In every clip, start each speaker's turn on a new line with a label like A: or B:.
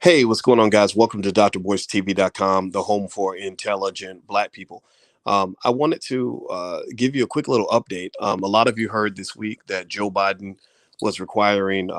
A: Hey, what's going on, guys? Welcome to drboycetv.com, the home for intelligent Black people. I wanted to give you a quick little update. A lot of you heard this week that Joe Biden was requiring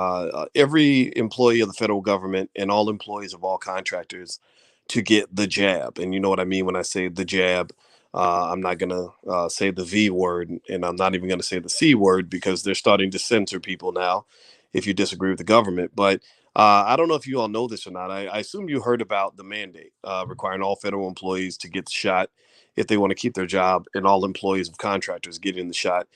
A: every employee of the federal government and all employees of all contractors to get the jab. And you know what I mean when I say the jab. I'm not going to say the V word, and I'm not even going to say the C word because they're starting to censor people now if you disagree with the government. But I don't know if you all know this or not. I assume you heard about the mandate requiring all federal employees to get the shot if they want to keep their job, and all employees of contractors getting the shot.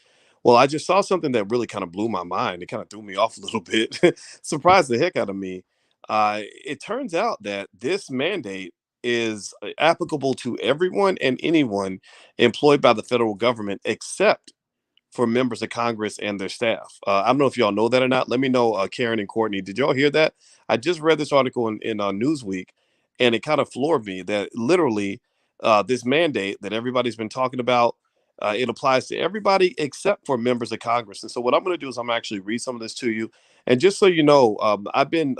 A: Well, I just saw something that really kind of blew my mind. It kind of threw me off a little bit, surprised the heck out of me. It turns out that this mandate is applicable to everyone and anyone employed by the federal government except for members of Congress and their staff. I don't know if y'all know that or not. Let me know, Karen and Courtney. Did y'all hear that? I just read this article in Newsweek, and it kind of floored me that literally this mandate that everybody's been talking about, it applies to everybody except for members of Congress. And so what I'm going to do is I'm actually read some of this to you. And just so you know, I've been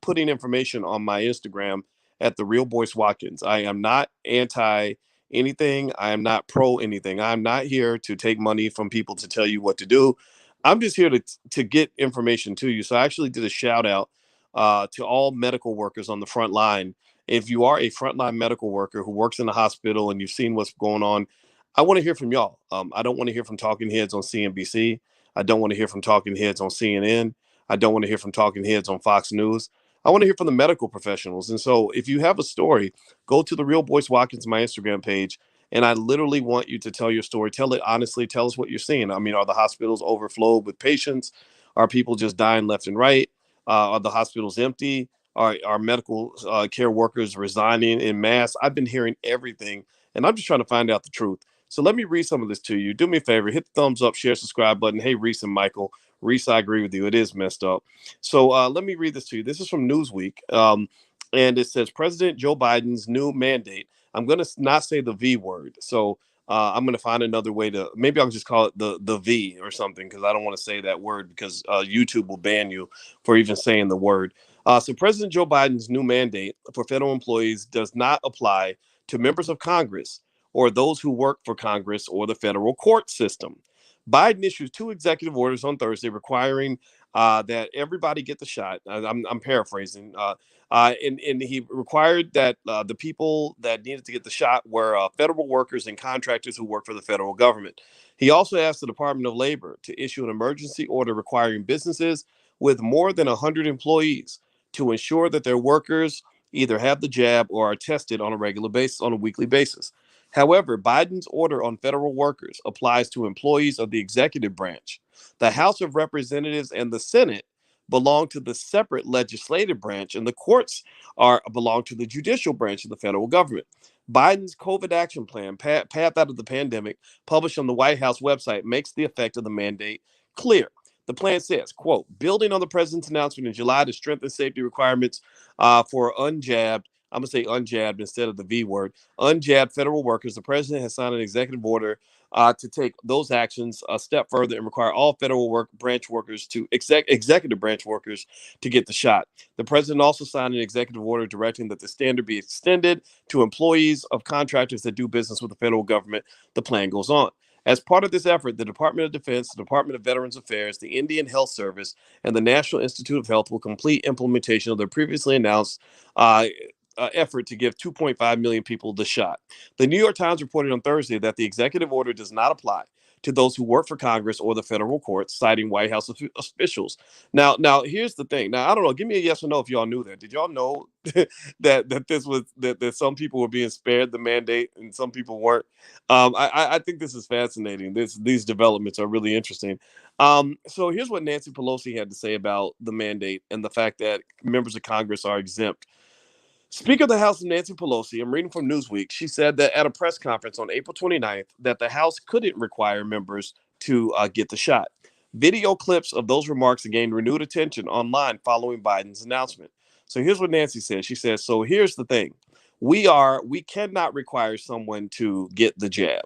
A: putting information on my Instagram at the Real Boyce Watkins. I am not anti anything. I am not pro anything. I'm not here to take money from people to tell you what to do. I'm just here to get information to you. So I actually did a shout out to all medical workers on the front line. If you are a frontline medical worker who works in a hospital and you've seen what's going on, I want to hear from y'all. I don't want to hear from talking heads on CNBC. I don't want to hear from talking heads on CNN. I don't want to hear from talking heads on Fox News. I want to hear from the medical professionals. And so if you have a story, go to the Real Boyce Watkins, my Instagram page, and I literally want you to tell your story. Tell it honestly. Tell us what you're seeing. I mean, are the hospitals overflowed with patients? Are people just dying left and right? Are the hospitals empty? Are medical care workers resigning in mass? I've been hearing everything, and I'm just trying to find out the truth. So let me read some of this to you. Do me a favor, hit the thumbs up, share, subscribe button. Hey, Reese and Michael. Reese, I agree with you. It is messed up. So let me read this to you. This is from Newsweek. And it says President Joe Biden's new mandate. I'm going to not say the V word. So I'm going to find another way to, maybe I'll just call it the V or something, because I don't want to say that word because YouTube will ban you for even saying the word. So President Joe Biden's new mandate for federal employees does not apply to members of Congress or those who work for Congress or the federal court system. Biden issued two executive orders on Thursday requiring that everybody get the shot. I'm paraphrasing. And he required that the people that needed to get the shot were federal workers and contractors who work for the federal government. He also asked the Department of Labor to issue an emergency order requiring businesses with more than 100 employees to ensure that their workers either have the jab or are tested on a regular basis, on a weekly basis. However, Biden's order on federal workers applies to employees of the executive branch. The House of Representatives and the Senate belong to the separate legislative branch, and the courts belong to the judicial branch of the federal government. Biden's COVID action plan, Path Out of the Pandemic, published on the White House website, makes the effect of the mandate clear. The plan says, quote, building on the president's announcement in July to strengthen safety requirements for unjabbed, I'm going to say unjabbed instead of the V word, unjabbed federal workers, the president has signed an executive order to take those actions a step further and require all federal branch workers to executive branch workers to get the shot. The president also signed an executive order directing that the standard be extended to employees of contractors that do business with the federal government. The plan goes on. As part of this effort, the Department of Defense, the Department of Veterans Affairs, the Indian Health Service, and the National Institute of Health will complete implementation of their previously announced effort to give 2.5 million people the shot. The New York Times reported on Thursday that the executive order does not apply to those who work for Congress or the federal courts, citing White House officials. Now, here's the thing. Now, I don't know. Give me a yes or no if y'all knew that. Did y'all know that some people were being spared the mandate and some people weren't? I think this is fascinating. These developments are really interesting. So here's what Nancy Pelosi had to say about the mandate and the fact that members of Congress are exempt. Speaker of the House, Nancy Pelosi, I'm reading from Newsweek. She said that at a press conference on April 29th that the House couldn't require members to get the shot. Video clips of those remarks gained renewed attention online following Biden's announcement. So here's what Nancy said. She says, so here's the thing. We cannot require someone to get the jab.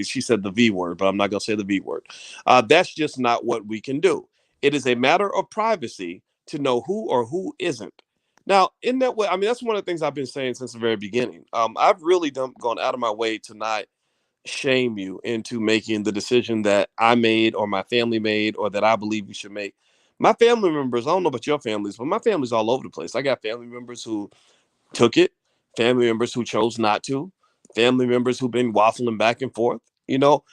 A: She said the V word, but I'm not going to say the V word. That's just not what we can do. It is a matter of privacy to know who or who isn't. Now, in that way, I mean, that's one of the things I've been saying since the very beginning. I've really gone out of my way to not shame you into making the decision that I made or my family made or that I believe you should make. My family members, I don't know about your families, but my family's all over the place. I got family members who took it, family members who chose not to, family members who've been waffling back and forth. You know,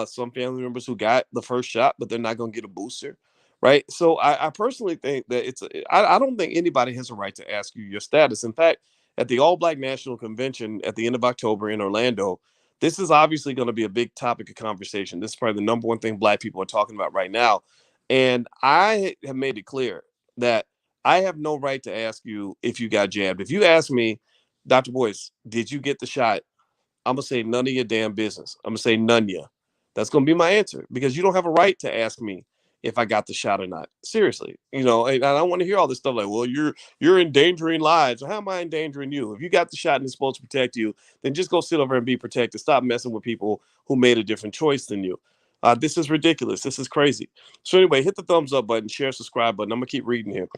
A: some family members who got the first shot, but they're not going to get a booster, right? So I personally think that I don't think anybody has a right to ask you your status. In fact, at the All Black National Convention at the end of October in Orlando, this is obviously going to be a big topic of conversation. This is probably the number one thing Black people are talking about right now. And I have made it clear that I have no right to ask you if you got jabbed. If you ask me, Dr. Boyce, did you get the shot? I'm gonna say none of your damn business. I'm gonna say none of you. That's gonna be my answer because you don't have a right to ask me if I got the shot or not. Seriously, and I don't want to hear all this stuff like, well, you're endangering lives. How am I endangering you? If you got the shot and it's supposed to protect you, then just go sit over and be protected. Stop messing with people who made a different choice than you. This is ridiculous. This is crazy. So anyway, hit the thumbs up button, share, subscribe button. I'm gonna keep reading here.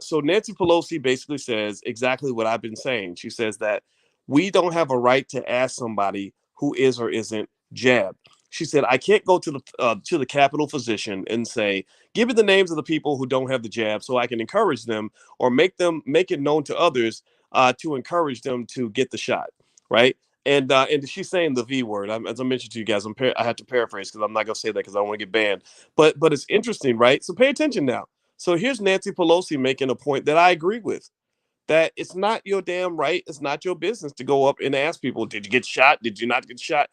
A: So Nancy Pelosi basically says exactly what I've been saying. She says that we don't have a right to ask somebody who is or isn't jabbed. She said, I can't go to the Capitol physician and say, give me the names of the people who don't have the jab so I can encourage them or make it known to others to encourage them to get the shot, right? And she's saying the V word. As I mentioned to you guys, I have to paraphrase because I'm not gonna say that because I don't want to get banned. But it's interesting, right? So pay attention now. So here's Nancy Pelosi making a point that I agree with, that it's not your damn right. It's not your business to go up and ask people, did you get shot? Did you not get shot?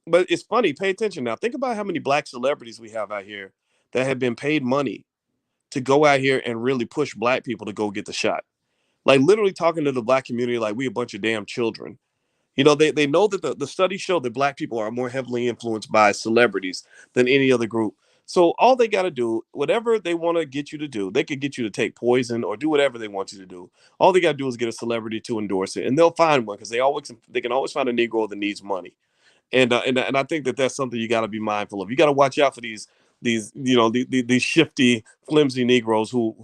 A: But it's funny. Pay attention now. Think about how many black celebrities we have out here that have been paid money to go out here and really push black people to go get the shot. Like literally talking to the black community like we a bunch of damn children. They know that the studies show that black people are more heavily influenced by celebrities than any other group. So all they got to do, whatever they want to get you to do, they could get you to take poison or do whatever they want you to do. All they got to do is get a celebrity to endorse it, and they'll find one because they can always find a Negro that needs money. And I think that that's something you got to be mindful of. You got to watch out for these shifty, flimsy Negroes who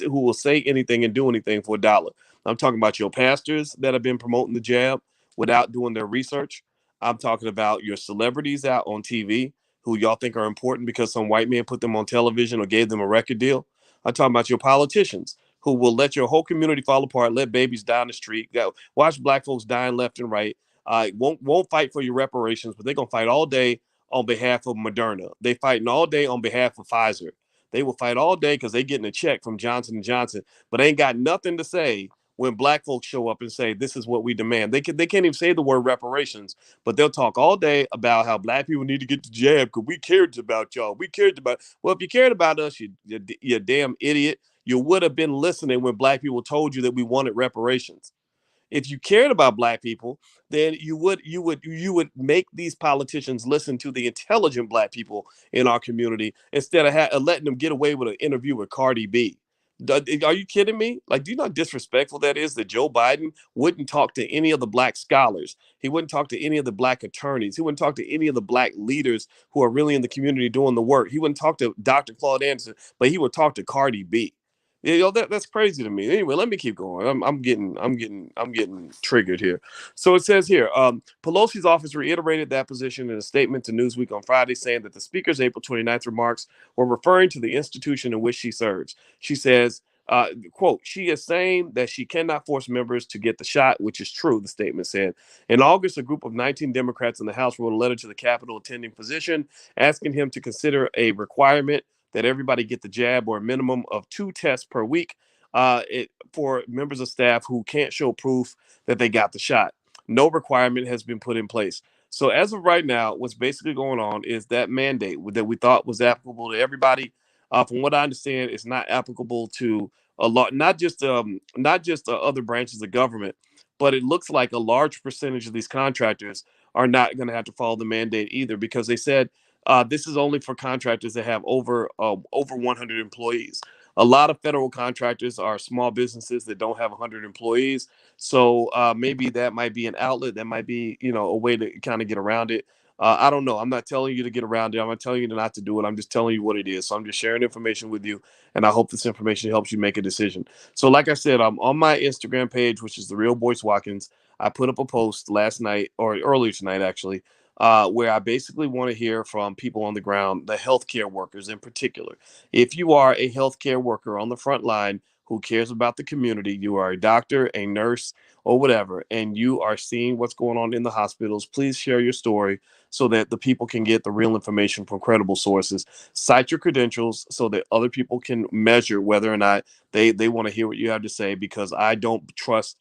A: will say anything and do anything for a dollar. I'm talking about your pastors that have been promoting the jab without doing their research. I'm talking about your celebrities out on TV who y'all think are important because some white man put them on television or gave them a record deal. I'm talking about your politicians who will let your whole community fall apart, let babies die in the street, watch black folks dying left and right. Won't fight for your reparations, but they're gonna fight all day on behalf of Moderna. They fighting all day on behalf of Pfizer. They will fight all day because they getting a check from Johnson and Johnson, but ain't got nothing to say when black folks show up and say this is what we demand. They can't even say the word reparations, but they'll talk all day about how black people need to get the jab because we cared about y'all. We cared about, well, if you cared about us, you damn idiot. You would have been listening when black people told you that we wanted reparations. If you cared about black people, then you would make these politicians listen to the intelligent black people in our community instead of letting them get away with an interview with Cardi B. Are you kidding me? Like, do you know how disrespectful that is? That Joe Biden wouldn't talk to any of the black scholars. He wouldn't talk to any of the black attorneys. He wouldn't talk to any of the black leaders who are really in the community doing the work. He wouldn't talk to Dr. Claude Anderson, but he would talk to Cardi B. That's crazy to me. Anyway, let me keep going. I'm getting triggered here. So it says here, Pelosi's office reiterated that position in a statement to Newsweek on Friday, saying that the speaker's April 29th remarks were referring to the institution in which she serves. She says, quote, she is saying that she cannot force members to get the shot, which is true, the statement said. In August, a group of 19 Democrats in the House wrote a letter to the Capitol attending physician asking him to consider a requirement that everybody get the jab or a minimum of 2 tests per week for members of staff who can't show proof that they got the shot. No requirement has been put in place. So as of right now, what's basically going on is that mandate that we thought was applicable to everybody. From what I understand, it's not applicable to a lot, not just other branches of government, but it looks like a large percentage of these contractors are not going to have to follow the mandate either because they said this is only for contractors that have over 100 employees. A lot of federal contractors are small businesses that don't have 100 employees, so maybe that might be an outlet. That might be a way to kind of get around it. I don't know. I'm not telling you to get around it. I'm not telling you not to do it. I'm just telling you what it is. So I'm just sharing information with you, and I hope this information helps you make a decision. So, like I said, I'm on my Instagram page, which is the Real Boyce Watkins. I put up a post last night or earlier tonight, actually, where I basically want to hear from people on the ground, the healthcare workers in particular. If you are a healthcare worker on the front line who cares about the community, you are a doctor, a nurse, or whatever, and you are seeing what's going on in the hospitals, please share your story so that the people can get the real information from credible sources. Cite your credentials so that other people can measure whether or not they want to hear what you have to say, because I don't trust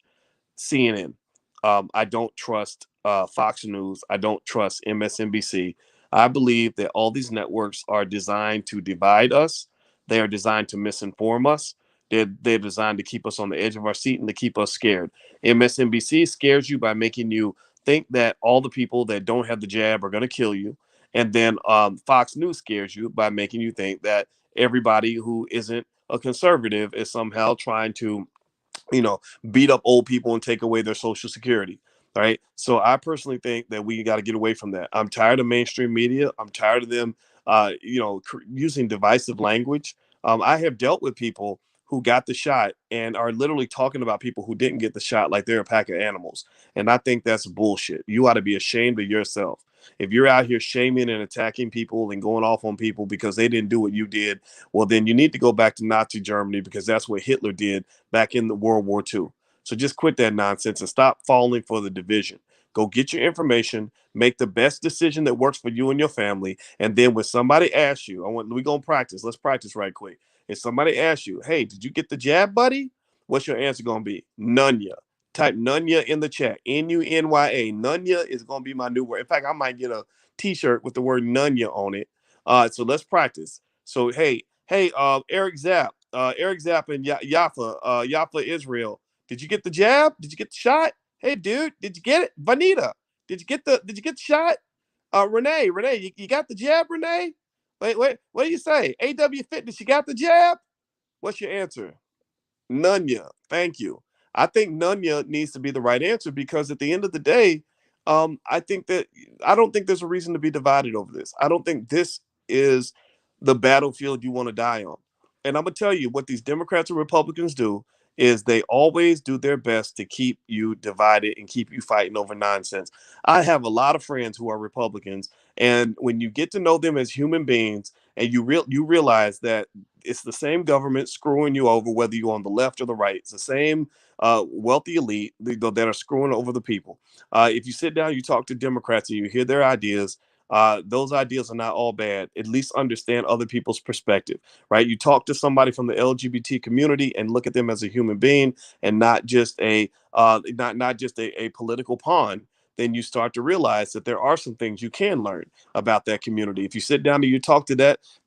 A: CNN. I don't trust Fox News. I don't trust MSNBC. I believe that all these networks are designed to divide us. They are designed to misinform us. They're designed to keep us on the edge of our seat and to keep us scared. MSNBC scares you by making you think that all the people that don't have the jab are going to kill you. And then Fox News scares you by making you think that everybody who isn't a conservative is somehow trying to, you know, beat up old people and take away their social security. Right. So I personally think that we got to get away from that. I'm tired of mainstream media. I'm tired of them, using divisive language. I have dealt with people who got the shot and are literally talking about people who didn't get the shot like they're a pack of animals. And I think that's bullshit. You ought to be ashamed of yourself. If you're out here shaming and attacking people and going off on people because they didn't do what you did, well, then you need to go back to Nazi Germany, because that's what Hitler did back in the World War II. So just quit that nonsense and stop falling for the division. Go get your information, make the best decision that works for you and your family. And then when somebody asks you, we're gonna practice. Let's practice right quick. If somebody asks you, hey, did you get the jab, buddy? What's your answer gonna be? Nunya. Type Nunya in the chat. Nunya. Nunya is gonna be my new word. In fact, I might get a t-shirt with the word Nunya on it. So let's practice. So hey, Eric Zapp and Yafa Israel. Did you get the jab? Did you get the shot? Hey, dude, did you get it? Vanita, did you get the shot? Renee, you got the jab, Renee? Wait, what do you say? AW Fitness, you got the jab? What's your answer? Nunya. Thank you. I think Nunya needs to be the right answer, because at the end of the day, I think that I don't think there's a reason to be divided over this. I don't think this is the battlefield you want to die on. And I'm gonna tell you what these Democrats and Republicans do is they always do their best to keep you divided and keep you fighting over nonsense. I have a lot of friends who are Republicans, and when you get to know them as human beings and you realize that it's the same government screwing you over, whether you're on the left or the right. It's the same wealthy elite that are screwing over the people. If you sit down, you talk to Democrats and you hear their ideas, those ideas are not all bad. At least understand other people's perspective, right? You talk to somebody from the LGBT community and look at them as a human being and not just a political pawn. Then you start to realize that there are some things you can learn about that community. If you sit down and you talk to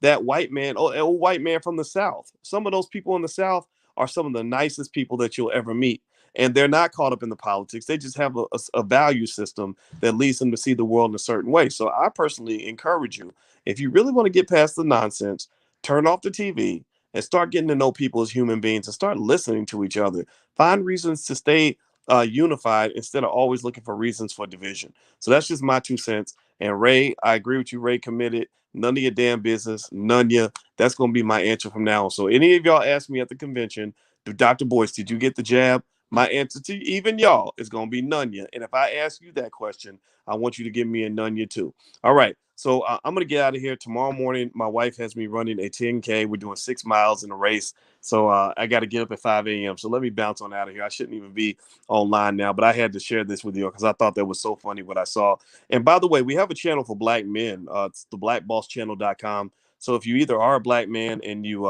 A: that white man, old white man from the South. Some of those people in the South are some of the nicest people that you'll ever meet. And they're not caught up in the politics. They just have a value system that leads them to see the world in a certain way. So I personally encourage you, if you really want to get past the nonsense, turn off the TV and start getting to know people as human beings and start listening to each other. Find reasons to stay unified instead of always looking for reasons for division. So that's just my 2 cents. And Ray, I agree with you. Ray committed. None of your damn business. None of you. That's going to be my answer from now on. So any of y'all ask me at the convention, Dr. Boyce, did you get the jab? My answer to even y'all is going to be none ya. And if I ask you that question, I want you to give me a none ya too. All right. So I'm going to get out of here tomorrow morning. My wife has me running a 10K. We're doing 6 miles in a race. So I got to get up at 5 a.m. So let me bounce on out of here. I shouldn't even be online now, but I had to share this with you because I thought that was so funny what I saw. And by the way, we have a channel for black men. It's the blackbosschannel.com. So if you either are a black man and you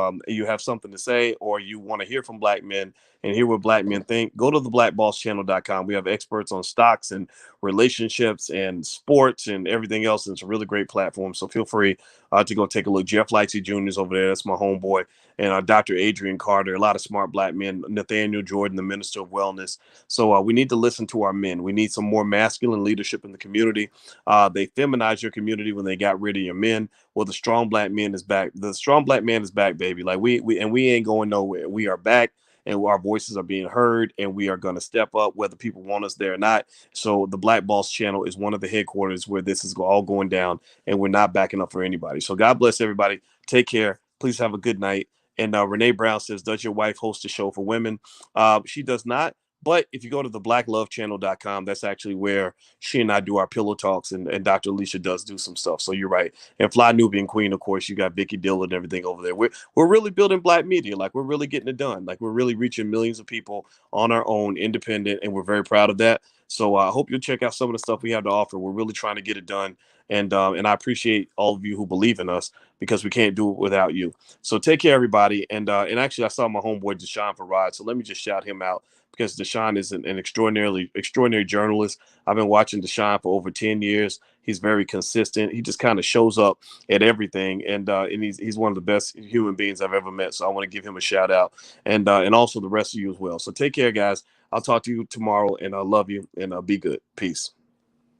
A: have something to say, or you want to hear from black men and hear what black men think, go to the blackbosschannel.com. We have experts on stocks and relationships and sports and everything else. And it's a really great platform. So feel free to go take a look. Jeff Lightsey Jr. is over there. That's my homeboy. And Dr. Adrian Carter, a lot of smart black men, Nathaniel Jordan, the Minister of Wellness. So we need to listen to our men. We need some more masculine leadership in the community. They feminized your community when they got rid of your men. Well, the strong black man is back. The strong black man is back, baby. Like we ain't going nowhere. We are back. and our voices are being heard, and we are going to step up whether people want us there or not. So the Black Boss channel is one of the headquarters where this is all going down, and we're not backing up for anybody. So God bless everybody. Take care. Please have a good night. And Renee Brown says, does your wife host a show for women? She does not. But if you go to the blacklovechannel.com, that's actually where she and I do our pillow talks, and Dr. Alicia does do some stuff. So you're right. And Fly Nubian Queen, of course, you got Vicky Dillon and everything over there. We're really building black media. Like, we're really getting it done. Like, we're really reaching millions of people on our own, independent, and we're very proud of that. So I hope you'll check out some of the stuff we have to offer. We're really trying to get it done. And I appreciate all of you who believe in us, because we can't do it without you. So take care, everybody. And actually, I saw my homeboy Deshaun Farad. So let me just shout him out, because Deshaun is an extraordinary journalist. I've been watching Deshaun for over 10 years. He's very consistent. He just kind of shows up at everything, and he's one of the best human beings I've ever met. So I want to give him a shout out, and also the rest of you as well. So take care, guys. I'll talk to you tomorrow, and I love you, and be good. Peace.